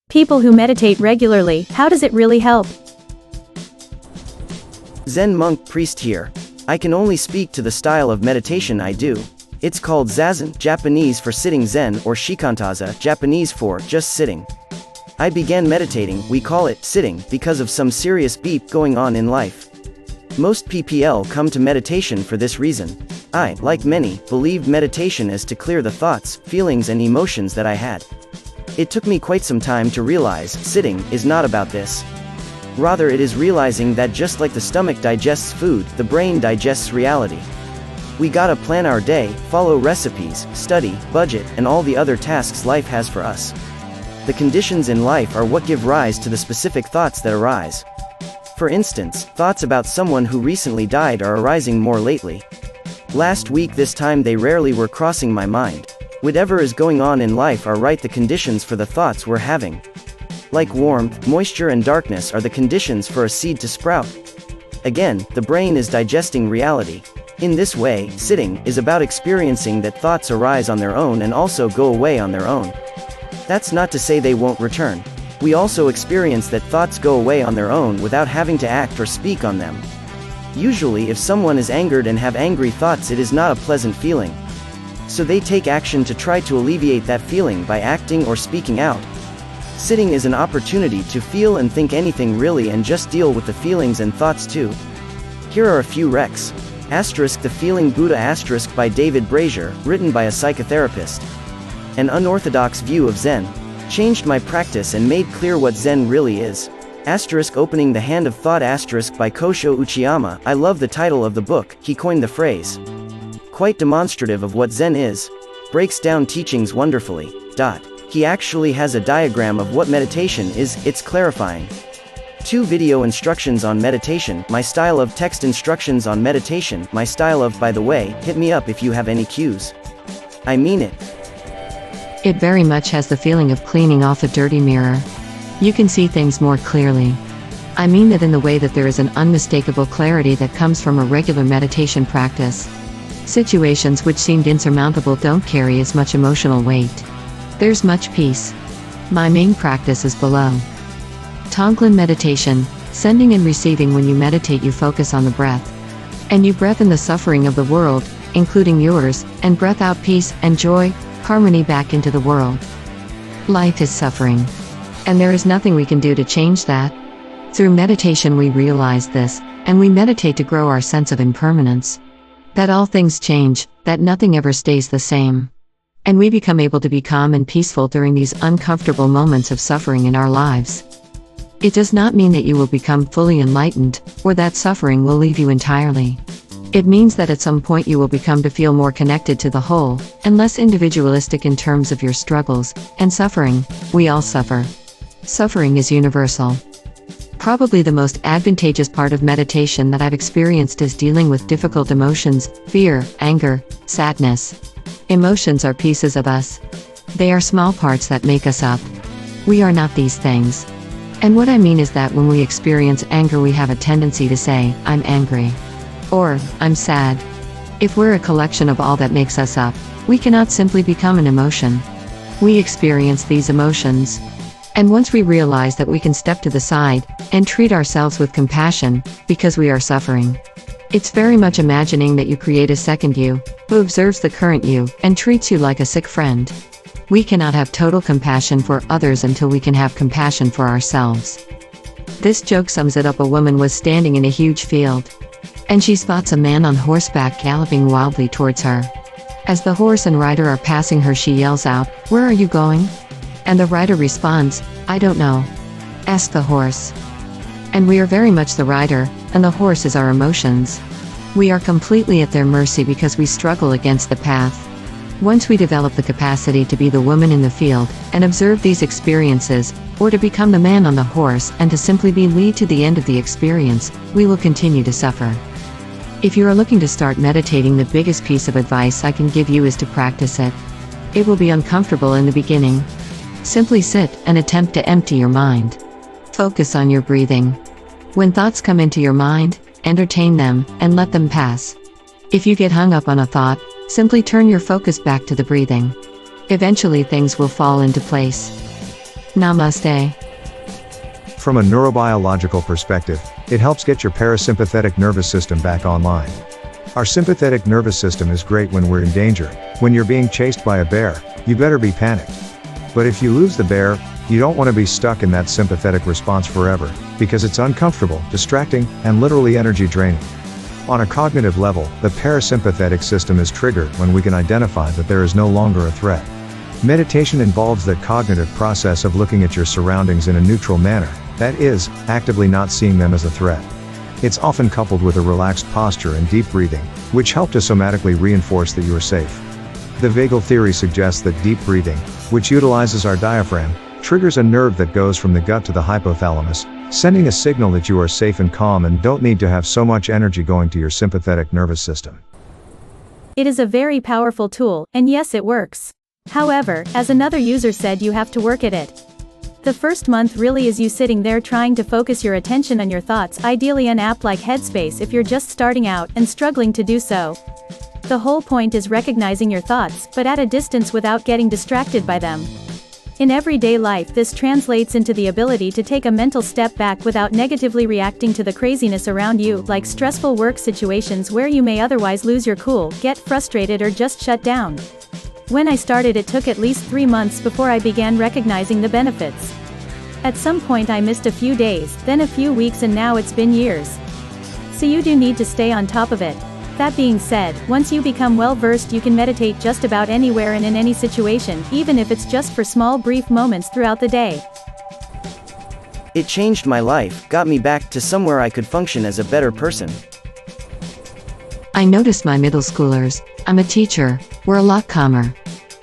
People who meditate regularly, how does it really help? Zen monk priest here. I can only speak to the style of meditation I do. It's called zazen, Japanese for sitting zen, or shikantaza, Japanese for just sitting. I began meditating, we call it sitting, because of some serious beep going on in life. Most PPL come to meditation for this reason. I, like many, believed meditation is to clear the thoughts, feelings and emotions that I had. It took me quite some time to realize, sitting, is not about this. Rather it is realizing that just like the stomach digests food, the brain digests reality. We gotta plan our day, follow recipes, study, budget, and all the other tasks life has for us. The conditions in life are what give rise to the specific thoughts that arise. For instance, thoughts about someone who recently died are arising more lately. Last week this time they rarely were crossing my mind. Whatever is going on in life are right the conditions for the thoughts we're having. Like warmth, moisture and darkness are the conditions for a seed to sprout. Again, the brain is digesting reality. In this way, sitting is about experiencing that thoughts arise on their own and also go away on their own. That's not to say they won't return. We also experience that thoughts go away on their own without having to act or speak on them. Usually if someone is angered and have angry thoughts it is not a pleasant feeling. So they take action to try to alleviate that feeling by acting or speaking out. Sitting is an opportunity to feel and think anything really and just deal with the feelings and thoughts too. Here are a few recs. The Feeling Buddha by David Brazier, written by a psychotherapist. An unorthodox view of Zen. Changed my practice and made clear what Zen really is. Opening the Hand of Thought by Kosho Uchiyama. I love the title of the book, he coined the phrase. Quite demonstrative of what Zen is. Breaks down teachings wonderfully. He actually has a diagram of what meditation is, it's clarifying. 2 video instructions on meditation, my style of text instructions on meditation, my style of by the way, hit me up if you have any cues. I mean it. It very much has the feeling of cleaning off a dirty mirror. You can see things more clearly. I mean that in the way that there is an unmistakable clarity that comes from a regular meditation practice. Situations which seemed insurmountable don't carry as much emotional weight. There's much peace. My main practice is below. Tonglen meditation, sending and receiving. When you meditate you focus on the breath. And you breath in the suffering of the world, including yours, and breath out peace and joy, harmony back into the world. Life is suffering. And there is nothing we can do to change that. Through meditation we realize this, and we meditate to grow our sense of impermanence. That all things change, that nothing ever stays the same. And we become able to be calm and peaceful during these uncomfortable moments of suffering in our lives. It does not mean that you will become fully enlightened, or that suffering will leave you entirely. It means that at some point you will become to feel more connected to the whole, and less individualistic in terms of your struggles, and suffering. We all suffer. Suffering is universal. Probably the most advantageous part of meditation that I've experienced is dealing with difficult emotions, fear, anger, sadness. Emotions are pieces of us. They are small parts that make us up. We are not these things. And what I mean is that when we experience anger we have a tendency to say, I'm angry. Or, I'm sad. If we're a collection of all that makes us up, we cannot simply become an emotion. We experience these emotions. And once we realize that we can step to the side, and treat ourselves with compassion, because we are suffering. It's very much imagining that you create a second you, who observes the current you, and treats you like a sick friend. We cannot have total compassion for others until we can have compassion for ourselves. This joke sums it up. A woman was standing in a huge field. And she spots a man on horseback galloping wildly towards her. As the horse and rider are passing her she yells out, "Where are you going?" And the rider responds, "I don't know. Ask the horse." And we are very much the rider, and the horse is our emotions. We are completely at their mercy because we struggle against the path. Once we develop the capacity to be the woman in the field, and observe these experiences, or to become the man on the horse and to simply be lead to the end of the experience, we will continue to suffer. If you are looking to start meditating, the biggest piece of advice I can give you is to practice it. It will be uncomfortable in the beginning. Simply sit and attempt to empty your mind. Focus on your breathing. When thoughts come into your mind, entertain them, and let them pass. If you get hung up on a thought, simply turn your focus back to the breathing. Eventually things will fall into place. Namaste. From a neurobiological perspective, it helps get your parasympathetic nervous system back online. Our sympathetic nervous system is great when we're in danger. When you're being chased by a bear, you better be panicked. But if you lose the bear, you don't want to be stuck in that sympathetic response forever, because it's uncomfortable, distracting, and literally energy draining. On a cognitive level, the parasympathetic system is triggered when we can identify that there is no longer a threat. Meditation involves that cognitive process of looking at your surroundings in a neutral manner, that is, actively not seeing them as a threat. It's often coupled with a relaxed posture and deep breathing, which help to somatically reinforce that you are safe. The vagal theory suggests that deep breathing, which utilizes our diaphragm, triggers a nerve that goes from the gut to the hypothalamus, sending a signal that you are safe and calm and don't need to have so much energy going to your sympathetic nervous system. It is a very powerful tool, and yes, it works. However, as another user said, you have to work at it. The first month really is you sitting there trying to focus your attention on your thoughts, ideally an app like Headspace if you're just starting out and struggling to do so. The whole point is recognizing your thoughts, but at a distance without getting distracted by them. In everyday life, this translates into the ability to take a mental step back without negatively reacting to the craziness around you, like stressful work situations where you may otherwise lose your cool, get frustrated or just shut down. When I started, it took at least 3 months before I began recognizing the benefits. At some point I missed a few days, then a few weeks, and now it's been years. So you do need to stay on top of it. That being said, once you become well versed, you can meditate just about anywhere and in any situation, even if it's just for small brief moments throughout the day. It changed my life, got me back to somewhere I could function as a better person. I noticed my middle schoolers, I'm a teacher, were a lot calmer.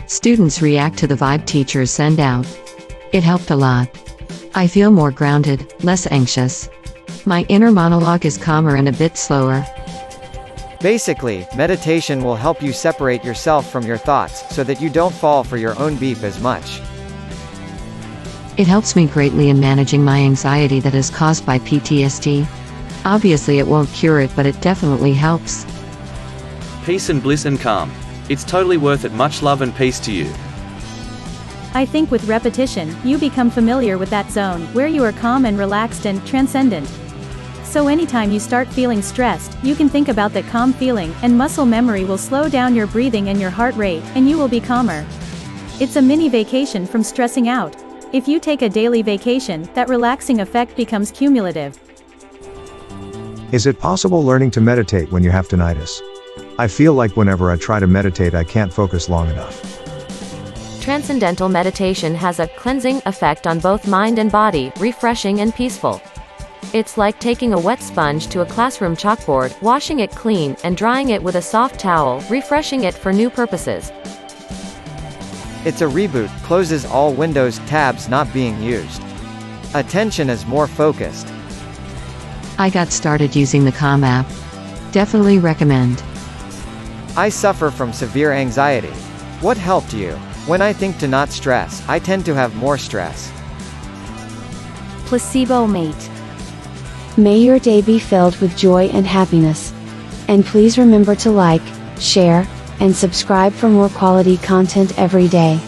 Students react to the vibe teachers send out. It helped a lot. I feel more grounded, less anxious. My inner monologue is calmer and a bit slower. Basically, meditation will help you separate yourself from your thoughts, so that you don't fall for your own beep as much. It helps me greatly in managing my anxiety that is caused by PTSD. Obviously it won't cure it, but it definitely helps. Peace and bliss and calm. It's totally worth it. Much love and peace to you. I think with repetition, you become familiar with that zone, where you are calm and relaxed and transcendent. So anytime you start feeling stressed, you can think about that calm feeling, and muscle memory will slow down your breathing and your heart rate, and you will be calmer. It's a mini vacation from stressing out. If you take a daily vacation, that relaxing effect becomes cumulative. Is it possible learning to meditate when you have tinnitus? I feel like whenever I try to meditate I can't focus long enough. Transcendental meditation has a cleansing effect on both mind and body, refreshing and peaceful. It's like taking a wet sponge to a classroom chalkboard, washing it clean, and drying it with a soft towel, refreshing it for new purposes. It's a reboot, closes all windows, tabs not being used. Attention is more focused. I got started using the Calm app. Definitely recommend. I suffer from severe anxiety. What helped you? When I think to not stress, I tend to have more stress. Placebo Mate. May your day be filled with joy and happiness. And please remember to like, share, and subscribe for more quality content every day.